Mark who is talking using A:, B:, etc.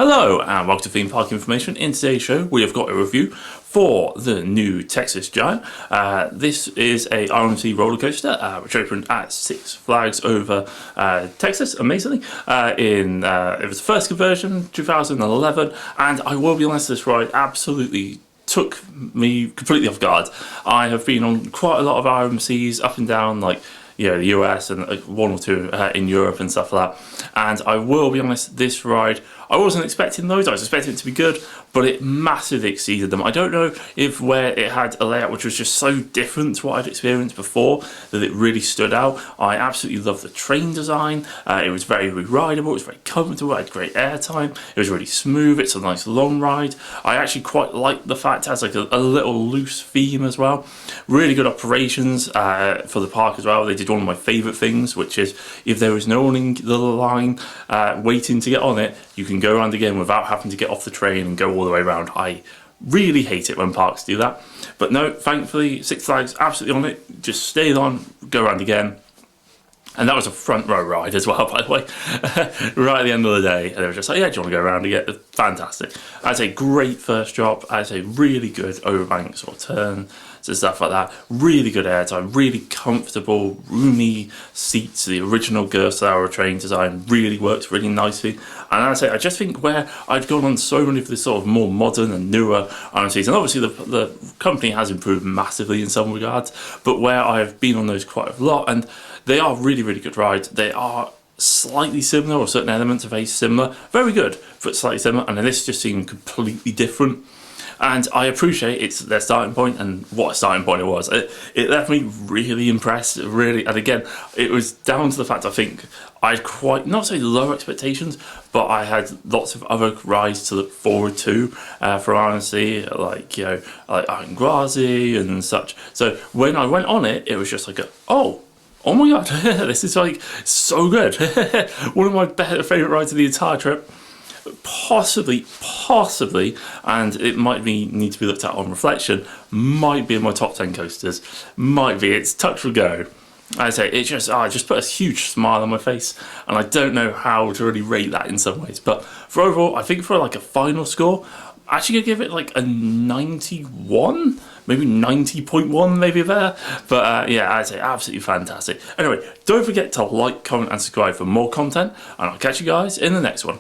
A: Hello and welcome to Theme Park Information. In today's show we have got a review for the new Texas Giant. This is a RMC roller coaster which opened at Six Flags over Texas, amazingly. It was the first conversion, 2011, and I will be honest, this ride absolutely took me completely off guard. I have been on quite a lot of RMCs up and down, like the US and one or two in Europe and stuff like that. And I will be honest, this ride, I wasn't expecting those. I was expecting it to be good, but it massively exceeded them. I don't know if where it had a layout which was just so different to what I'd experienced before that it really stood out. I absolutely loved the train design. It was very rideable, it was very comfortable, it had great airtime, it was really smooth, it's a nice long ride. I actually quite like the fact it has like a little loose theme as well. Really good operations for the park as well. They did one of my favourite things, which is if there is no one in the line waiting to get on it, you can go around again without having to get off the train and go all the way around. I really hate it when parks do that, but no, thankfully Six Flags absolutely on it. Just stayed on, go around again. And that was a front row ride as well, by the way, right at the end of the day. And they were just like, yeah, do you want to go around again? Fantastic. I'd say great first drop. I'd say really good overbanks or turns and stuff like that. Really good airtime, really comfortable, roomy seats. The original Gerstlauer train design really works really nicely. And I'd say, I just think where I'd gone on so many of the sort of more modern and newer RMCs, and obviously the company has improved massively in some regards, but where I've been on those quite a lot, and they are really, really good rides. They are slightly similar, or certain elements are very similar. Very good, but slightly similar. And then this just seemed completely different. And I appreciate it's their starting point, and what a starting point it was. It left me really impressed, really. And again, it was down to the fact I think I had quite, not say low expectations, but I had lots of other rides to look forward to for RMC, like, like Iron Gwazi and such. So when I went on it, it was just like, oh my god, this is like so good. One of my favourite rides of the entire trip. Possibly, and it might need to be looked at on reflection, might be in my top 10 coasters. Might be, it's touch and go. I say, it just put a huge smile on my face, and I don't know how to really rate that in some ways. But for overall, I think for like a final score, I'm actually gonna give it like a 91, maybe 90.1, maybe there. But yeah, I'd say absolutely fantastic. Anyway, don't forget to like, comment, and subscribe for more content, and I'll catch you guys in the next one.